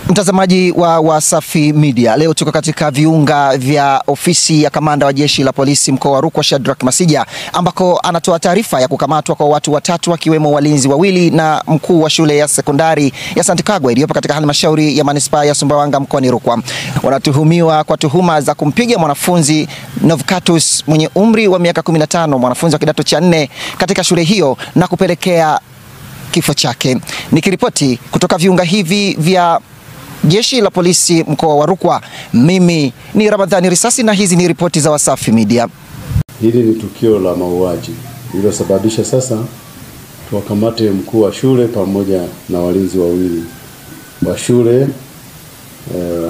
Mtazamaji wa Wasafi Media, leo tuko katika viunga vya ofisi ya kamanda wa jeshi la polisi mkoa wa Rukwa Shadrack Masija, ambako anatoa taarifa ya kukamatwa kwa watu watatu wakiwemo walinzi wawili na mkuu wa shule ya sekondari ya St. Kagwa iliyopo katika halmashauri ya manispaa ya Sumbawanga mkoani Rukwa. Wanatuhumiwa kwa tuhuma za kumpiga mwanafunzi Novatus mwenye umri wa miaka 15, mwanafunzi wa kidato cha 4 katika shule hiyo na kupelekea kifo chake. Nikiripoti kutoka viunga hivi vya jeshi la polisi mkoa wa Rukwa, mimi ni Ramadhani Risasi na hizi ni ripoti za Wasafi Media. Hili ni tukio la mauaji lililosababisha sasa tuwakamate mkuu wa shule pamoja na walinzi wawili wa shule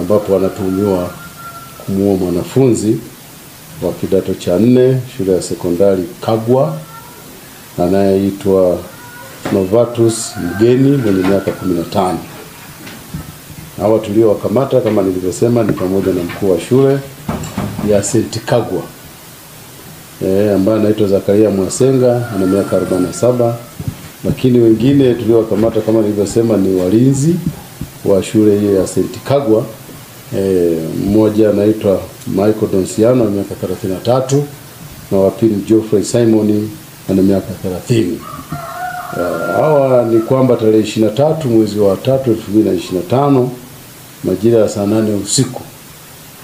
ambapo wanatuhumiwa kumuua mwanafunzi wa kidato cha 4 shule ya sekondari Kagwa anayeitwa Novatus Mgeni mwenye miaka 15. Hawa tuliowakamata kama nilivyosema ni pamoja na mkuu wa shule ya St. Kagwa ambaye anaitwa Zakaria Mwasenga ana miaka 47, lakini wengine tuliowakamata kama nilivyosema ni walinzi wa shule hiyo ya St. Kagwa. Mmoja anaitwa Michael Donsiano ana miaka 33 na wa pili Geoffrey Simon ana miaka 30. Hawa ni kwamba tarehe 23 mwezi wa 3 2025 majira ya saa 8 usiku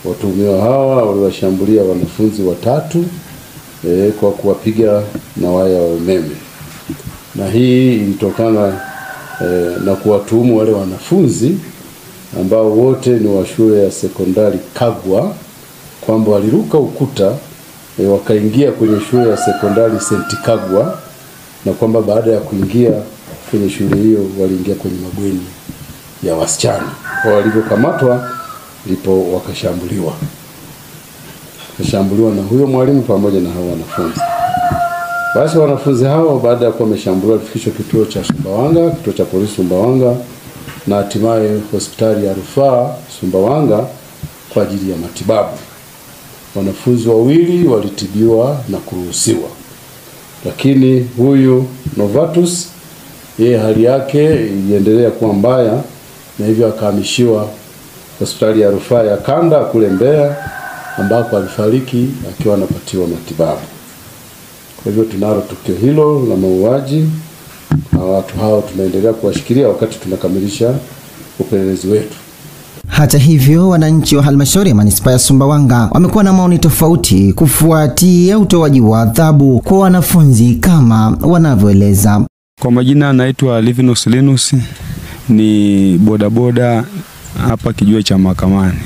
watuhumiwa hawa waliwashambulia wanafunzi watatu kwa kuwapiga na waya wa umeme, na hii ilitokana na kuwatuhumu wale wanafunzi ambao wote ni wa shule ya sekondari Kagwa kwamba waliruka ukuta wakaingia kwenye shule ya sekondari St. Kagwa, na kwamba baada ya kuingia kwenye shule hiyo waliingia kwenye mabweni ya wasichana. Kwa walivyokamatwa ndipo wakashambuliwa na huyo mwalimu pamoja na hao wanafunzi. Basi wanafunzi hao baada ya kuwa wameshambuliwa walifikishwa kituo cha Sumbawanga, kituo cha polisi Sumbawanga, na hatimaye hospitali ya rufaa Sumbawanga kwa ajili ya matibabu. Wanafunzi wawili walitibiwa na kuruhusiwa, lakini huyu Novatus yeye hali yake iliendelea kuwa mbaya na hivyo akahamishiwa hospitali ya rufaa ya Kanda kule Mbeya ambako alifariki akiwa anapatiwa matibabu. Kwa hivyo tunalo tukio hilo la mauaji, na watu hao tunaendelea kuwashikilia wakati tunakamilisha upelelezi wetu. Hata hivyo, wananchi wa halmashauri ya manispaa ya Sumbawanga wamekuwa na maoni tofauti kufuatia utoaji wa adhabu kwa wanafunzi kama wanavyoeleza. Kwa majina naitwa Livinus Linus, ni bodaboda hapa kijiwe cha Mahakamani.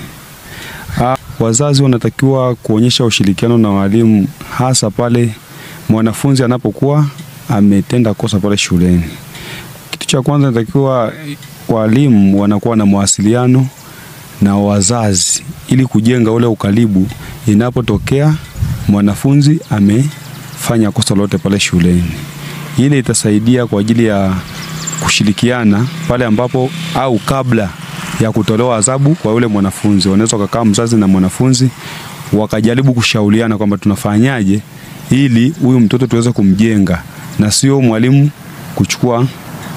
Wazazi wanatakiwa kuonyesha ushirikiano na walimu, hasa pale mwanafunzi anapokuwa ametenda kosa pale shuleni. Kitu cha kwanza natakiwa walimu wanakuwa na mawasiliano na wazazi ili kujenga ule ukaribu inapotokea mwanafunzi amefanya kosa lolote pale shuleni. Ile itasaidia kwa ajili ya kushirikiana pale ambapo au kabla ya kutolewa adhabu kwa yule mwanafunzi. Wanaweza kukaa mzazi na mwanafunzi wakajaribu kushauriana kwamba tunafanyaje ili huyu mtoto tuweze kumjenga, na sio mwalimu kuchukua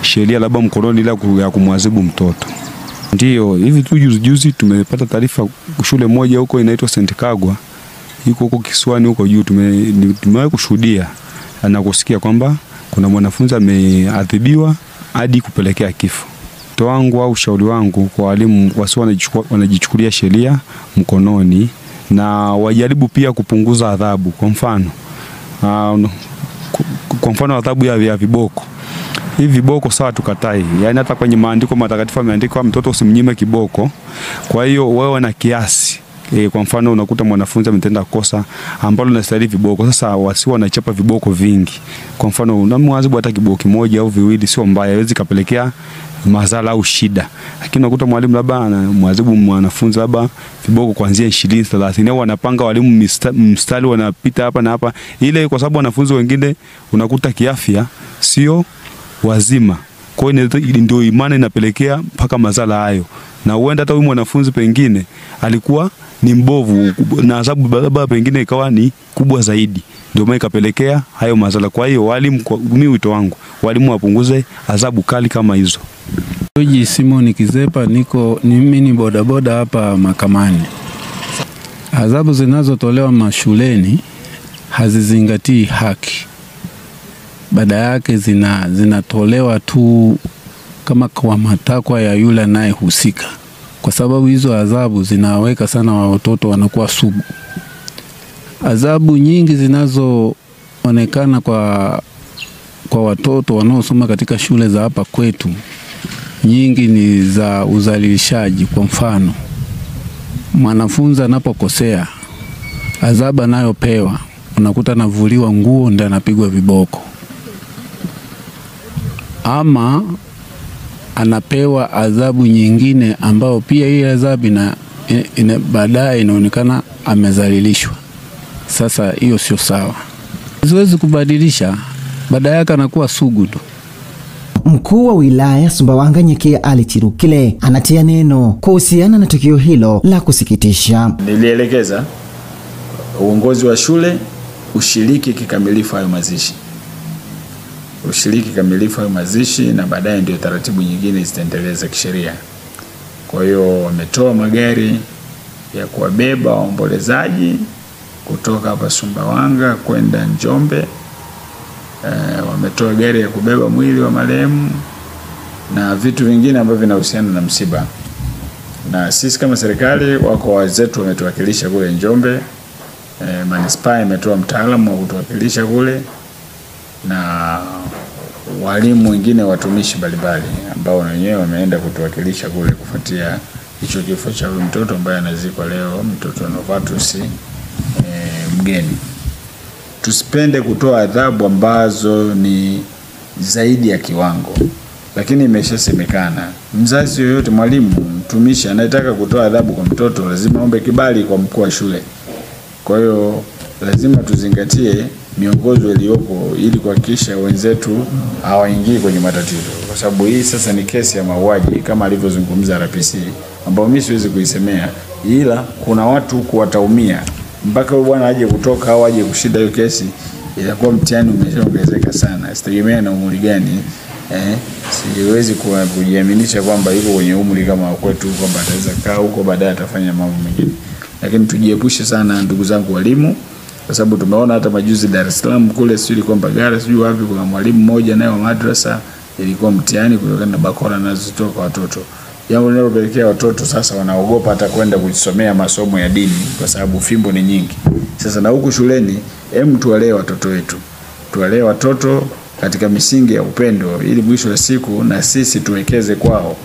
sheria labda mkononi ila ya kumwadhibu mtoto. Ndio hivi tu juzi tumepata taarifa shule moja huko inaitwa St. Kagwa iko huko Kisiwani huko juu, tumewahi kushuhudia na kusikia kwamba kuna mwanafunzi ameadhibiwa hadi kupelekea kifo. Toangu au ushauri wangu kwa walimu wasio wanajichukulia sheria mkononi, na wajaribu pia kupunguza adhabu. Kwa mfano adhabu ya viboko. Hivi viboko sawa tukatai, yani hata kwenye maandiko matakatifu yameandikwa mtoto usimnyime kiboko. Kwa hiyo wewe na kiasi. Kwa mfano unakuta mwanafunzi ametenda kosa ambalo linastahili viboko, sasa wasiwe wanachapa viboko vingi. Kwa mfano unamwadhibu hata kiboko kimoja au viwili sio mbaya, haiwezi kapelekea madhara au shida. Lakini unakuta mwalimu labda anamwadhibu mwanafunzi labda viboko kuanzia 20 30, au wanapanga walimu mstari wanapita hapa na hapa, ile kwa sababu wanafunzi wengine unakuta kiafya sio wazima. Kwa hiyo ndio imani inapelekea mpaka madhara hayo, na huenda hata huyu mwanafunzi pengine alikuwa ni mbovu na adhabu baba pengine ikawa ni kubwa zaidi, ndio maana ikapelekea hayo madhara. Kwa hiyo walimu, mimi wito wangu walimu wapunguze adhabu kali kama hizo. Simon Kizepa, mimi ni bodaboda hapa Makamani. Adhabu zinazotolewa mashuleni hazizingatii haki. Baada yake zinatolewa tu kama kwa matakwa ya yule anayehusika. Kwa sababu hizo adhabu zinaweka sana watoto wanakuwa sugu. Adhabu nyingi zinazoonekana kwa watoto wanaosoma katika shule za hapa kwetu, nyingi ni za udhalilishaji. Kwa mfano, mwanafunzi anapokosea, adhabu anayopewa unakuta anavuliwa nguo ndio anapigwa viboko, ama anapewa adhabu nyingine ambao pia hii adhabu baadaye inaonekana amezalilishwa. Sasa hiyo sio sawa, siwezi kubadilisha, baada yake anakuwa sugu tu. Mkuu wa wilaya Sumbawanga Nyekia Ali Chirukile anatia neno kuhusiana na tukio hilo la kusikitisha. Nilielekeza uongozi wa shule ushiriki kikamilifu hayo mazishi. Ushiriki kikamilifu hayo mazishi, na baadaye ndio taratibu nyingine zitaendeleza kisheria. Kwa hiyo wametoa magari ya kuwabeba waombolezaji kutoka hapa Sumbawanga kwenda Njombe. Wametoa gari ya kubeba mwili wa marehemu na vitu vingine ambavyo vinahusiana na msiba. Na sisi kama serikali, wako wazetu wametuwakilisha kule Njombe. Manispaa imetoa mtaalamu wa kutuwakilisha kule, na walimu wengine, watumishi mbalimbali ambao wenyewe wameenda kutuwakilisha kule kufuatia hicho kifo cha mtoto ambaye anazikwa leo, mtoto Novatus Mgeni. Tusipende kutoa adhabu ambazo ni zaidi ya kiwango, lakini imeshasemekana mzazi yoyote, mwalimu, mtumishi anayetaka kutoa adhabu kwa mtoto lazima aombe kibali kwa mkuu wa shule. Kwa hiyo lazima tuzingatie miongozo iliyopo ili kuhakikisha wenzetu hawaingii kwenye matatizo, kwa sababu hii sasa ni kesi ya mauaji kama alivyozungumza RPC, ambao mimi siwezi kuisemea, ila kuna watu kuwataumia mpaka bwana aje kutoka au aje kushinda hiyo kesi, inakuwa mtihani umeshaongezeka sana. Sitegemea na umri gani, siwezi kujiaminisha kwamba yuko kwenye umri kama kwetu kwamba ataweza kaa huko baadaye atafanya mambo mengine. Lakini tujiepushe sana, ndugu zangu walimu, kwa sababu tumeona hata majuzi Dar es Salaam kule, sio kwamba Gara sio wapi, kuna mwalimu mmoja naye wa madrasa ilikuwa mtihani kutokana na bakora anazotoka watoto. Jambo linalopelekea watoto sasa wanaogopa hata kwenda kujisomea masomo ya dini kwa sababu fimbo ni nyingi. Sasa na huku shuleni, tuwalee watoto wetu. Tuwalee watoto katika misingi ya upendo ili mwisho wa siku na sisi tuwekeze kwao.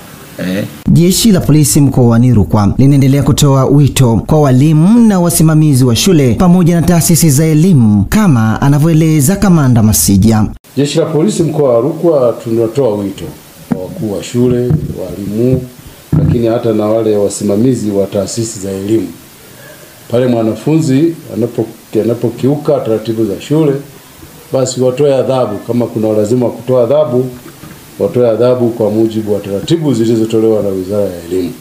Jeshi la polisi mkoani Rukwa linaendelea kutoa wito kwa walimu na wasimamizi wa shule pamoja na taasisi za elimu kama anavyoeleza Kamanda Masija. Jeshi la polisi mkoa wa Rukwa tunatoa wito kwa wakuu wa shule, walimu, lakini hata na wale wasimamizi wa taasisi za elimu. Pale mwanafunzi anapokiuka taratibu za shule, basi watoe adhabu. Kama kuna lazima kutoa adhabu, watoe adhabu kwa mujibu wa taratibu zilizotolewa na Wizara ya Elimu.